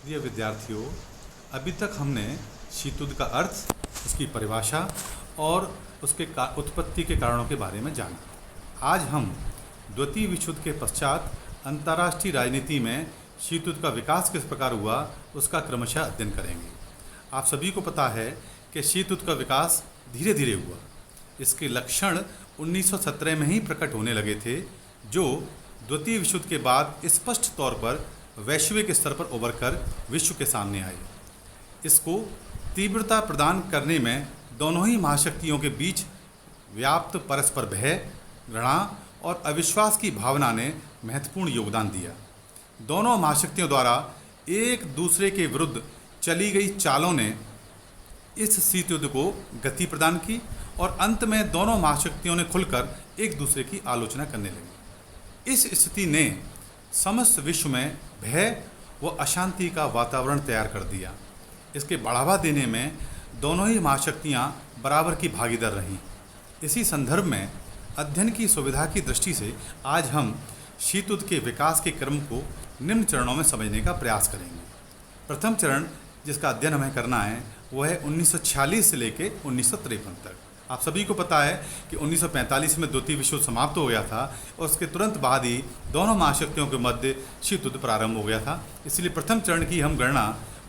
प्रिय विद्यार्थियों, अभी तक हमने शीत युद्ध का अर्थ, उसकी परिभाषा और उसके उत्पत्ति के कारणों के बारे में जाना। आज हम द्वितीय विश्व युद्ध के पश्चात अंतर्राष्ट्रीय राजनीति में शीत युद्ध का विकास किस प्रकार हुआ, उसका क्रमशः अध्ययन करेंगे। आप सभी को पता है कि शीत युद्ध का विकास धीरे धीरे हुआ। इसके लक्षण 1917 में ही प्रकट होने लगे थे, जो द्वितीय विश्व युद्ध के बाद स्पष्ट तौर पर वैश्विक स्तर पर उभर कर विश्व के सामने आए। इसको तीव्रता प्रदान करने में दोनों ही महाशक्तियों के बीच व्याप्त परस्पर भय, घृणा और अविश्वास की भावना ने महत्वपूर्ण योगदान दिया। दोनों महाशक्तियों द्वारा एक दूसरे के विरुद्ध चली गई चालों ने इस शीत युद्ध को गति प्रदान की और अंत में दोनों महाशक्तियों ने खुलकर एक दूसरे की आलोचना करने लगी। इस स्थिति ने समस्त विश्व में भय व अशांति का वातावरण तैयार कर दिया। इसके बढ़ावा देने में दोनों ही महाशक्तियाँ बराबर की भागीदार रहीं। इसी संदर्भ में अध्ययन की सुविधा की दृष्टि से आज हम शीत युद्ध के विकास के क्रम को निम्न चरणों में समझने का प्रयास करेंगे। प्रथम चरण जिसका अध्ययन हमें करना है वह है 1946 से लेकर 1953 तक। आप सभी को पता है कि 1945 में द्वितीय विश्व युद्ध समाप्त हो गया था और उसके तुरंत बाद ही दोनों महाशक्तियों के मध्य शीत युद्ध प्रारंभ हो गया था। इसलिए प्रथम चरण की हम गणना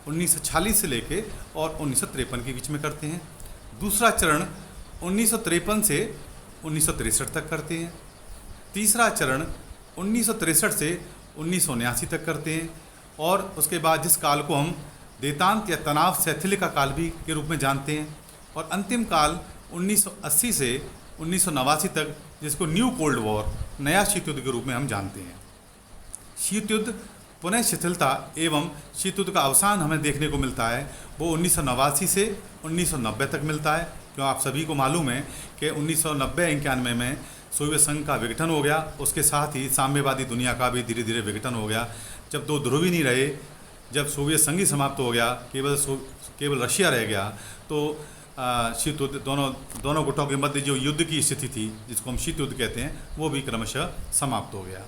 1946 से लेकर और 1953 के बीच में करते हैं। दूसरा चरण 1953 से 1963 तक करते हैं। तीसरा चरण 1963 से 1979 तक करते हैं और उसके बाद जिस काल को हम देतांत या तनाव शैथिल्य का काल भी के रूप में जानते हैं, और अंतिम काल 1980 से 1989 तक, जिसको न्यू कोल्ड वॉर, नया शीत युद्ध के रूप में हम जानते हैं। शीत युद्ध पुनः शिथिलता एवं शीत युद्ध का अवसान हमें देखने को मिलता है वो 1989 से 1990 तक मिलता है। क्यों आप सभी को मालूम है कि 1990-91 में सोवियत संघ का विघटन हो गया, उसके साथ ही साम्यवादी दुनिया का भी धीरे धीरे विघटन हो गया। जब दो ध्रुव ही नहीं रहे, जब सोवियत संघ ही समाप्त हो गया, केवल रशिया रह गया, तो शीत युद्ध दोनों गुटों के मध्य जो युद्ध की स्थिति थी, जिसको हम शीत युद्ध कहते हैं, वो भी क्रमशः समाप्त हो गया।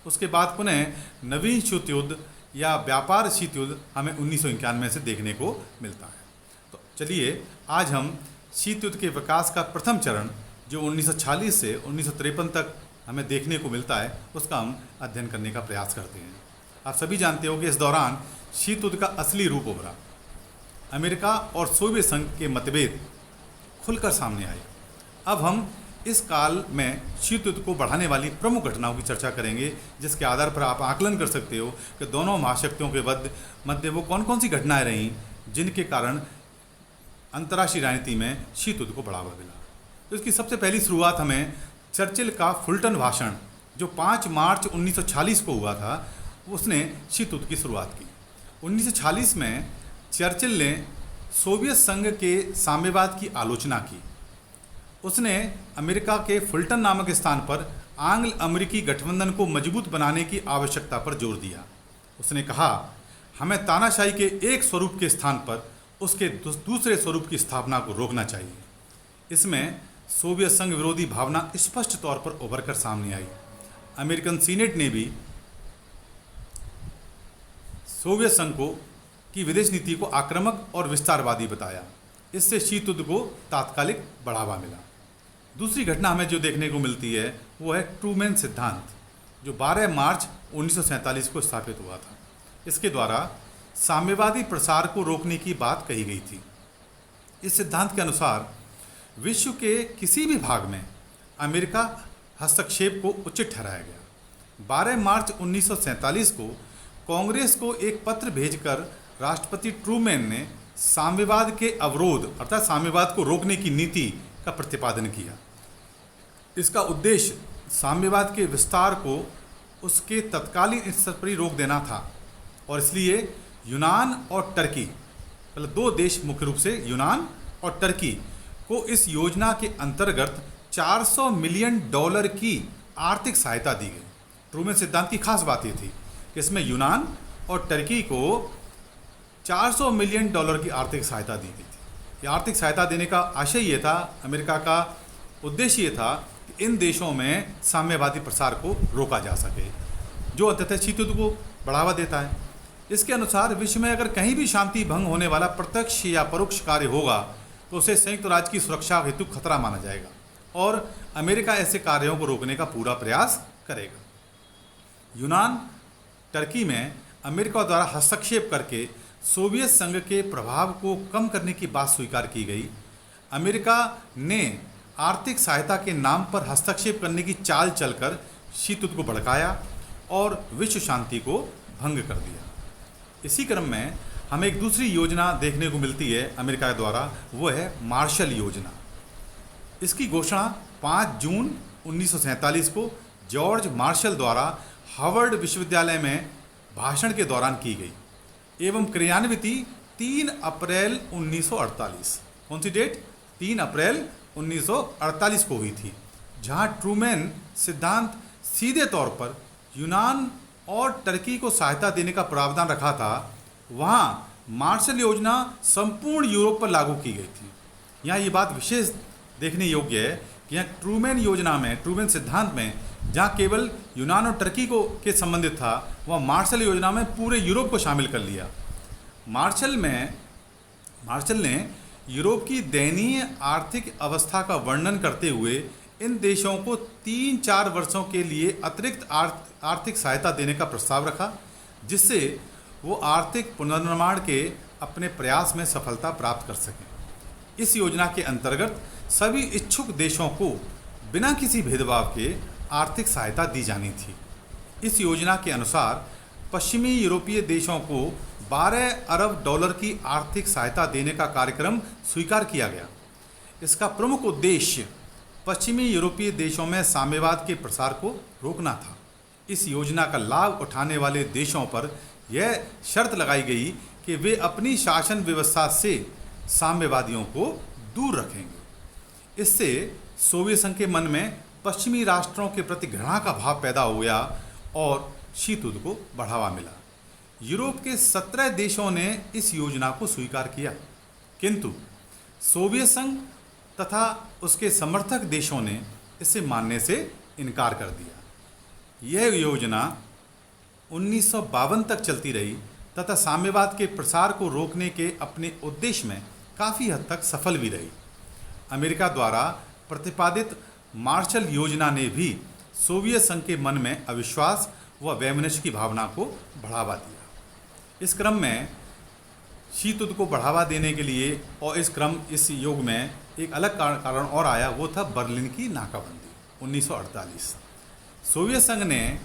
उसके बाद पुनः नवीन शीत युद्ध या व्यापार शीत युद्ध हमें 1991 से देखने को मिलता है। तो चलिए आज हम शीत युद्ध के विकास का प्रथम चरण जो 1946 से 1953 तक हमें देखने को मिलता है, उसका हम अध्ययन करने का प्रयास करते हैं। आप सभी जानते हो कि इस दौरान शीत युद्ध का असली रूप उभरा। अमेरिका और सोवियत संघ के मतभेद खुलकर सामने आए। अब हम इस काल में शीत युद्ध को बढ़ाने वाली प्रमुख घटनाओं की चर्चा करेंगे, जिसके आधार पर आप आकलन कर सकते हो कि दोनों महाशक्तियों के मध्य वो कौन कौन सी घटनाएं रहीं जिनके कारण अंतर्राष्ट्रीय राजनीति में शीत युद्ध को बढ़ावा मिला। तो इसकी सबसे पहली शुरुआत हमें चर्चिल का फुलटन भाषण जो 5 मार्च 1946 को हुआ था, उसने शीत युद्ध की शुरुआत की। 1946 में चर्चिल ने सोवियत संघ के साम्यवाद की आलोचना की। उसने अमेरिका के फुलटन नामक स्थान पर आंग्ल अमेरिकी गठबंधन को मजबूत बनाने की आवश्यकता पर जोर दिया। उसने कहा, हमें तानाशाही के एक स्वरूप के स्थान पर उसके दूसरे स्वरूप की स्थापना को रोकना चाहिए। इसमें सोवियत संघ विरोधी भावना स्पष्ट तौर पर उभर कर सामने आई। अमेरिकन सीनेट ने भी सोवियत संघ की विदेश नीति को आक्रामक और विस्तारवादी बताया। इससे शीत युद्ध को तात्कालिक बढ़ावा मिला। दूसरी घटना हमें जो देखने को मिलती है वो है ट्रूमैन सिद्धांत, जो 12 मार्च 1947 को स्थापित हुआ था। इसके द्वारा साम्यवादी प्रसार को रोकने की बात कही गई थी। इस सिद्धांत के अनुसार विश्व के किसी भी भाग में अमेरिका हस्तक्षेप को उचित ठहराया गया। 12 मार्च 1947 को कांग्रेस को एक पत्र भेजकर राष्ट्रपति ट्रूमैन ने साम्यवाद के अवरोध अर्थात साम्यवाद को रोकने की नीति का प्रतिपादन किया। इसका उद्देश्य साम्यवाद के विस्तार को उसके तत्कालीन स्तर पर ही रोक देना था, और इसलिए यूनान और टर्की, मतलब 2 देश मुख्य रूप से यूनान और टर्की को इस योजना के अंतर्गत $400 मिलियन की आर्थिक सहायता दी गई। ट्रूमैन सिद्धांत की खास बात ये थी कि इसमें यूनान और टर्की को $400 मिलियन की आर्थिक सहायता दी गई थी। ये आर्थिक सहायता देने का आशय ये था, अमेरिका का उद्देश्य ये था कि इन देशों में साम्यवादी प्रसार को रोका जा सके, जो अंततः शीत युद्ध को बढ़ावा देता है। इसके अनुसार विश्व में अगर कहीं भी शांति भंग होने वाला प्रत्यक्ष या परोक्ष कार्य होगा तो उसे संयुक्त राज्य की सुरक्षा हेतु खतरा माना जाएगा और अमेरिका ऐसे कार्यों को रोकने का पूरा प्रयास करेगा। यूनान टर्की में अमेरिका द्वारा हस्तक्षेप करके सोवियत संघ के प्रभाव को कम करने की बात स्वीकार की गई। अमेरिका ने आर्थिक सहायता के नाम पर हस्तक्षेप करने की चाल चलकर शीत युद्ध को भड़काया और विश्व शांति को भंग कर दिया। इसी क्रम में हमें एक दूसरी योजना देखने को मिलती है अमेरिका द्वारा, वो है मार्शल योजना। इसकी घोषणा 5 जून 1947 को जॉर्ज मार्शल द्वारा हार्वर्ड विश्वविद्यालय में भाषण के दौरान की गई एवं क्रियान्विति 3 अप्रैल 1948। कौन सी डेट? 3 अप्रैल 1948 को हुई थी, जहां ट्रूमैन सिद्धांत सीधे तौर पर यूनान और टर्की को सहायता देने का प्रावधान रखा था, वहां मार्शल योजना संपूर्ण यूरोप पर लागू की गई थी। यहाँ ये बात विशेष देखने योग्य है कि यहाँ ट्रूमैन योजना में, ट्रूमैन सिद्धांत में, जहाँ केवल यूनान और टर्की को के संबंधित था, वह मार्शल योजना में पूरे यूरोप को शामिल कर लिया। मार्शल ने यूरोप की दयनीय आर्थिक अवस्था का वर्णन करते हुए इन देशों को 3-4 वर्षों के लिए अतिरिक्त आर्थिक सहायता देने का प्रस्ताव रखा, जिससे वो आर्थिक पुनर्निर्माण के अपने प्रयास में सफलता प्राप्त कर सकें। इस योजना के अंतर्गत सभी इच्छुक देशों को बिना किसी भेदभाव के आर्थिक सहायता दी जानी थी। इस योजना के अनुसार पश्चिमी यूरोपीय देशों को 12 अरब डॉलर की आर्थिक सहायता देने का कार्यक्रम स्वीकार किया गया। इसका प्रमुख उद्देश्य पश्चिमी यूरोपीय देशों में साम्यवाद के प्रसार को रोकना था। इस योजना का लाभ उठाने वाले देशों पर यह शर्त लगाई गई कि वे अपनी शासन व्यवस्था से साम्यवादियों को दूर रखेंगे। इससे सोवियत संघ के मन में पश्चिमी राष्ट्रों के प्रति घृणा का भाव पैदा हो गया और शीत युद्ध को बढ़ावा मिला। यूरोप के 17 देशों ने इस योजना को स्वीकार किया, किंतु सोवियत संघ तथा उसके समर्थक देशों ने इसे मानने से इनकार कर दिया। यह योजना 1952 तक चलती रही तथा साम्यवाद के प्रसार को रोकने के अपने उद्देश्य में काफ़ी हद तक सफल भी रही। अमेरिका द्वारा प्रतिपादित मार्शल योजना ने भी सोवियत संघ के मन में अविश्वास व वैमनस्य की भावना को बढ़ावा दिया। इस क्रम में शीत युद्ध को बढ़ावा देने के लिए और इस युग में एक अलग कारण और आया, वो था बर्लिन की नाकाबंदी 1948। सोवियत संघ ने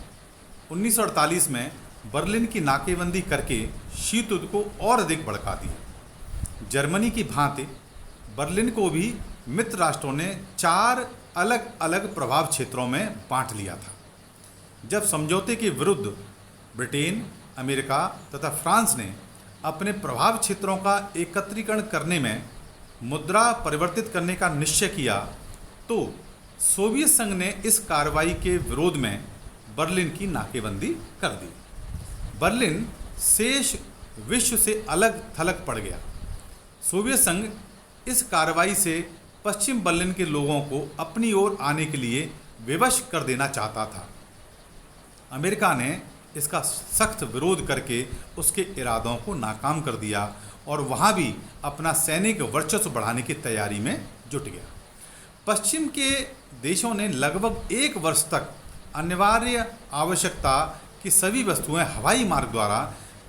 1948 में बर्लिन की नाकेबंदी करके शीत युद्ध को और अधिक भड़का दिया। जर्मनी की भांति बर्लिन को भी मित्र राष्ट्रों ने 4 अलग अलग प्रभाव क्षेत्रों में बांट लिया था। जब समझौते के विरुद्ध ब्रिटेन, अमेरिका तथा फ्रांस ने अपने प्रभाव क्षेत्रों का एकत्रीकरण करने में मुद्रा परिवर्तित करने का निश्चय किया, तो सोवियत संघ ने इस कार्रवाई के विरोध में बर्लिन की नाकेबंदी कर दी। बर्लिन शेष विश्व से अलग थलग पड़ गया। सोवियत संघ इस कार्रवाई से पश्चिम बर्लिन के लोगों को अपनी ओर आने के लिए विवश कर देना चाहता था। अमेरिका ने इसका सख्त विरोध करके उसके इरादों को नाकाम कर दिया और वहाँ भी अपना सैनिक वर्चस्व बढ़ाने की तैयारी में जुट गया। पश्चिम के देशों ने लगभग 1 वर्ष तक अनिवार्य आवश्यकता की सभी वस्तुएं हवाई मार्ग द्वारा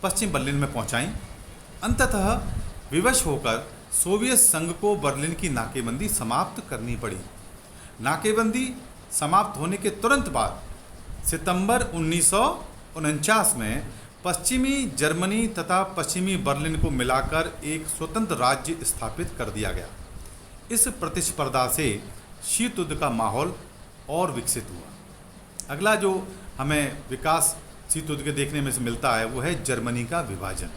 पश्चिम बर्लिन में पहुंचाईं। अंततः विवश होकर सोवियत संघ को बर्लिन की नाकेबंदी समाप्त करनी पड़ी। नाकेबंदी समाप्त होने के तुरंत बाद सितंबर 1949 में पश्चिमी जर्मनी तथा पश्चिमी बर्लिन को मिलाकर एक स्वतंत्र राज्य स्थापित कर दिया गया। इस प्रतिस्पर्धा से शीत युद्ध का माहौल और विकसित हुआ। अगला जो हमें विकास शीत युद्ध के देखने में से मिलता है वो है जर्मनी का विभाजन।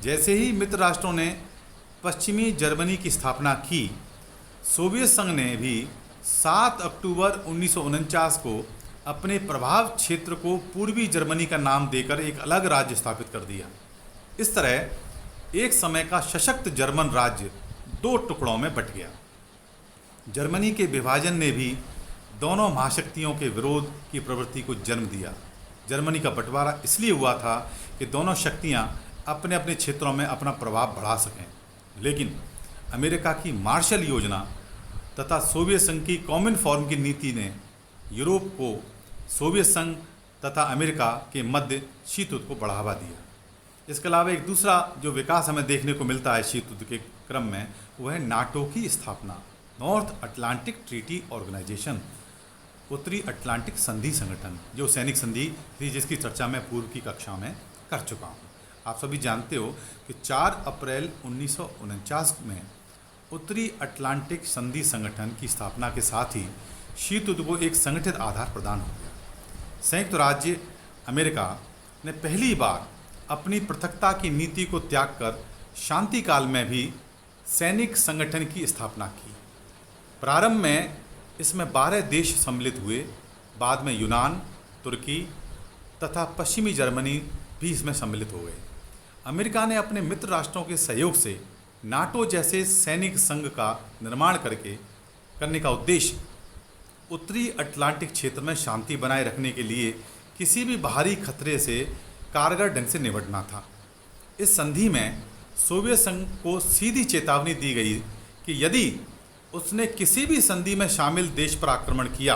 जैसे ही मित्र राष्ट्रों ने पश्चिमी जर्मनी की स्थापना की, सोवियत संघ ने भी 7 अक्टूबर 1949 को अपने प्रभाव क्षेत्र को पूर्वी जर्मनी का नाम देकर एक अलग राज्य स्थापित कर दिया। इस तरह एक समय का सशक्त जर्मन राज्य 2 टुकड़ों में बंट गया। जर्मनी के विभाजन ने भी दोनों महाशक्तियों के विरोध की प्रवृत्ति को जन्म दिया। जर्मनी का बंटवारा इसलिए हुआ था कि दोनों शक्तियां अपने अपने क्षेत्रों में अपना प्रभाव बढ़ा सकें, लेकिन अमेरिका की मार्शल योजना तथा सोवियत संघ की कॉमन फॉर्म की नीति ने यूरोप को सोवियत संघ तथा अमेरिका के मध्य शीत युद्ध को बढ़ावा दिया। इसके अलावा एक दूसरा जो विकास हमें देखने को मिलता है शीत युद्ध के क्रम में, वह है नाटो की स्थापना, नॉर्थ अटलांटिक ट्रीटी ऑर्गेनाइजेशन, उत्तरी अटलांटिक संधि संगठन, जो सैनिक संधि थी जिसकी चर्चा मैं पूर्व की कक्षा में कर चुका हूँ। आप सभी जानते हो कि 4 अप्रैल 1949 में उत्तरी अटलांटिक संधि संगठन की स्थापना के साथ ही शीत युद्ध को एक संगठित आधार प्रदान हो गया। संयुक्त राज्य अमेरिका ने पहली बार अपनी पृथकता की नीति को त्याग कर शांति काल में भी सैनिक संगठन की स्थापना की। प्रारंभ में इसमें 12 देश सम्मिलित हुए, बाद में यूनान, तुर्की तथा पश्चिमी जर्मनी भी इसमें सम्मिलित हो गए। अमेरिका ने अपने मित्र राष्ट्रों के सहयोग से नाटो जैसे सैनिक संघ का निर्माण करने का उद्देश्य उत्तरी अटलांटिक क्षेत्र में शांति बनाए रखने के लिए किसी भी बाहरी खतरे से कारगर ढंग से निपटना था। इस संधि में सोवियत संघ को सीधी चेतावनी दी गई कि यदि उसने किसी भी संधि में शामिल देश पर आक्रमण किया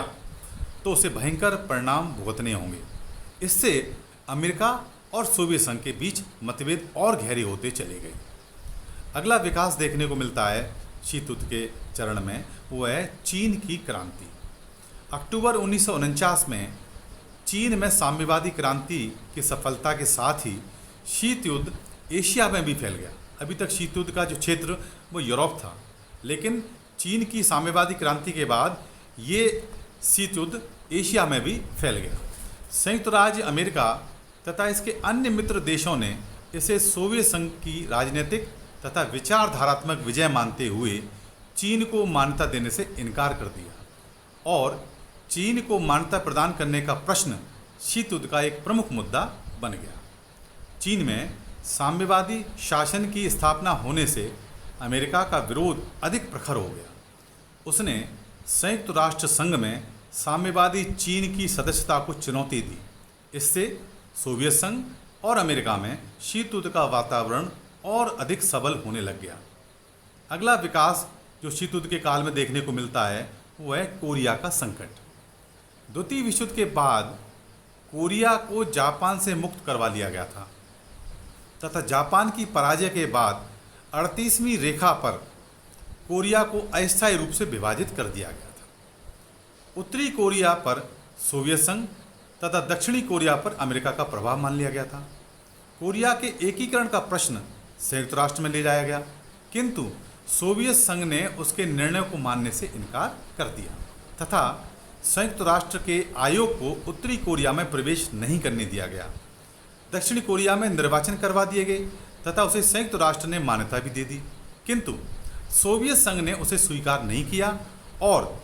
तो उसे भयंकर परिणाम भुगतने होंगे। इससे अमेरिका और सोवियत संघ के बीच मतभेद और गहरे होते चले गए। अगला विकास देखने को मिलता है शीत युद्ध के चरण में, वो है चीन की क्रांति। अक्टूबर 1949 में चीन में साम्यवादी क्रांति की सफलता के साथ ही शीत युद्ध एशिया में भी फैल गया। अभी तक शीत युद्ध का जो क्षेत्र वो यूरोप था, लेकिन चीन की साम्यवादी क्रांति के बाद ये शीत युद्ध एशिया में भी फैल गया। संयुक्त राज्य अमेरिका तथा इसके अन्य मित्र देशों ने इसे सोवियत संघ की राजनीतिक तथा विचारधारात्मक विजय मानते हुए चीन को मान्यता देने से इनकार कर दिया और चीन को मान्यता प्रदान करने का प्रश्न शीत युद्ध का एक प्रमुख मुद्दा बन गया। चीन में साम्यवादी शासन की स्थापना होने से अमेरिका का विरोध अधिक प्रखर हो गया। उसने संयुक्त राष्ट्र संघ में साम्यवादी चीन की सदस्यता को चुनौती दी। इससे सोवियत संघ और अमेरिका में शीत युद्ध का वातावरण और अधिक सबल होने लग गया। अगला विकास जो शीत युद्ध के काल में देखने को मिलता है वो है कोरिया का संकट। द्वितीय विश्व युद्ध के बाद कोरिया को जापान से मुक्त करवा लिया गया था तथा जापान की पराजय के बाद 38वीं रेखा पर कोरिया को अस्थायी रूप से विभाजित कर दिया गया था। उत्तरी कोरिया पर सोवियत संघ तथा दक्षिणी कोरिया पर अमेरिका का प्रभाव मान लिया गया था। कोरिया के एकीकरण का प्रश्न संयुक्त राष्ट्र में ले जाया गया, किंतु सोवियत संघ ने उसके निर्णय को मानने से इनकार कर दिया तथा संयुक्त राष्ट्र के आयोग को उत्तरी कोरिया में प्रवेश नहीं करने दिया गया। दक्षिणी कोरिया में निर्वाचन करवा दिए गए तथा उसे संयुक्त राष्ट्र ने मान्यता भी दे दी, किंतु सोवियत संघ ने उसे स्वीकार नहीं किया और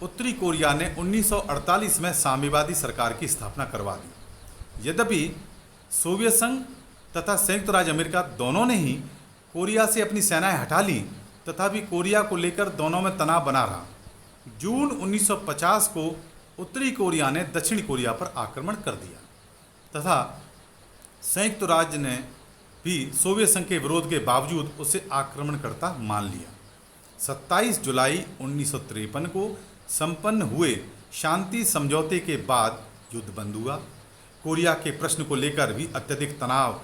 उत्तरी कोरिया ने 1948 में साम्यवादी सरकार की स्थापना करवा दी। यद्यपि सोवियत संघ तथा संयुक्त राज्य अमेरिका दोनों ने ही कोरिया से अपनी सेनाएं हटा ली, तथापि कोरिया को लेकर दोनों में तनाव बना रहा। जून 1950 को उत्तरी कोरिया ने दक्षिणी कोरिया पर आक्रमण कर दिया तथा संयुक्त राज्य ने भी सोवियत संघ के विरोध के बावजूद उसे आक्रमणकर्ता मान लिया। 27 जुलाई 1953 को संपन्न हुए शांति समझौते के बाद युद्ध बंद हुआ। कोरिया के प्रश्न को लेकर भी अत्यधिक तनाव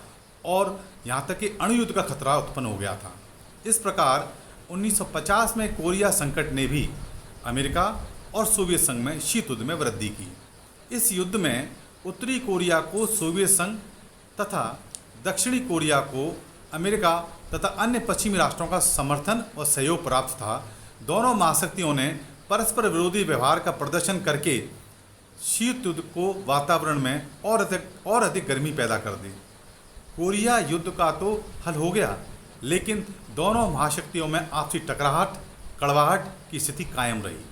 और यहाँ तक कि अणुयुद्ध का खतरा उत्पन्न हो गया था। इस प्रकार 1950 में कोरिया संकट ने भी अमेरिका और सोवियत संघ में शीत युद्ध में वृद्धि की। इस युद्ध में उत्तरी कोरिया को सोवियत संघ तथा दक्षिणी कोरिया को अमेरिका तथा अन्य पश्चिमी राष्ट्रों का समर्थन और सहयोग प्राप्त था। दोनों महाशक्तियों ने परस्पर विरोधी व्यवहार का प्रदर्शन करके शीत युद्ध को वातावरण में और अधिक गर्मी पैदा कर दी। कोरिया युद्ध का तो हल हो गया, लेकिन दोनों महाशक्तियों में आपसी टकराहट, कड़वाहट की स्थिति कायम रही।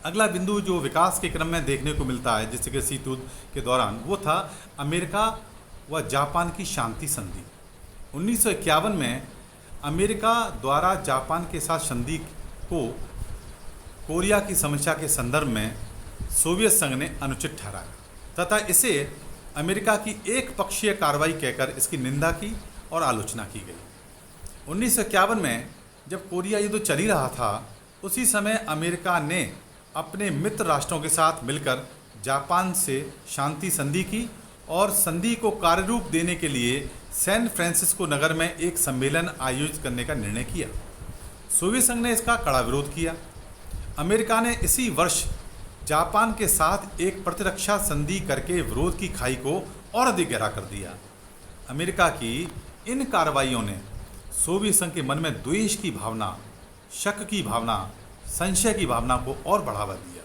अगला बिंदु जो विकास के क्रम में देखने को मिलता है जैसे कि शीत युद्ध के दौरान, वो था अमेरिका व जापान की शांति संधि। 1951 में अमेरिका द्वारा जापान के साथ संधि को कोरिया की समस्या के संदर्भ में सोवियत संघ ने अनुचित ठहराया तथा इसे अमेरिका की एक पक्षीय कार्रवाई कहकर इसकी निंदा की और आलोचना की गई। 1951 में जब कोरिया युद्ध चल ही रहा था, उसी समय अमेरिका ने अपने मित्र राष्ट्रों के साथ मिलकर जापान से शांति संधि की और संधि को कार्यरूप देने के लिए सैन फ्रांसिस्को नगर में एक सम्मेलन आयोजित करने का निर्णय किया। सोवियत संघ ने इसका कड़ा विरोध किया। अमेरिका ने इसी वर्ष जापान के साथ एक प्रतिरक्षा संधि करके विरोध की खाई को और अधिक गहरा कर दिया। अमेरिका की इन कार्रवाइयों ने सोवियत संघ के मन में द्वेष की भावना, शक की भावना, संशय की भावना को और बढ़ावा दिया।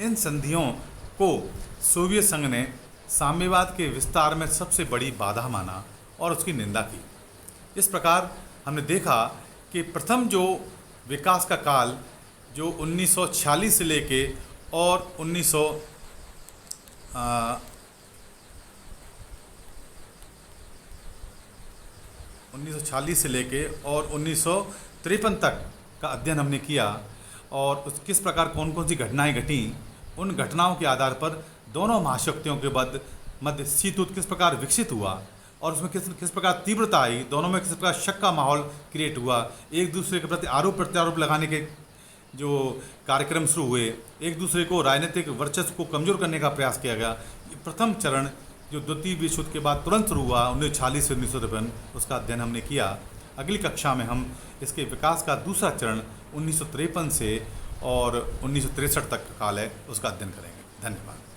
इन संधियों को सोवियत संघ ने साम्यवाद के विस्तार में सबसे बड़ी बाधा माना और उसकी निंदा की। इस प्रकार हमने देखा कि प्रथम जो विकास का काल जो 1946 से लेके और 1946 से लेके और 1953 तक का अध्ययन हमने किया और किस प्रकार कौन कौन सी घटनाएं घटी, उन घटनाओं के आधार पर दोनों महाशक्तियों के मध्य शीत युद्ध किस प्रकार विकसित हुआ और उसमें किस प्रकार तीव्रता आई, दोनों में किस प्रकार शक का माहौल क्रिएट हुआ, एक दूसरे के प्रति आरोप प्रत्यारोप लगाने के जो कार्यक्रम शुरू हुए, एक दूसरे को राजनीतिक वर्चस्व को कमज़ोर करने का प्रयास किया गया। प्रथम चरण जो द्वितीय विश्व युद्ध के बाद तुरंत शुरू हुआ 1946 से 1953, उसका अध्ययन हमने किया। अगली कक्षा में हम इसके विकास का दूसरा चरण 1953 से और 1963 तक का काल है, उसका अध्ययन करेंगे। धन्यवाद।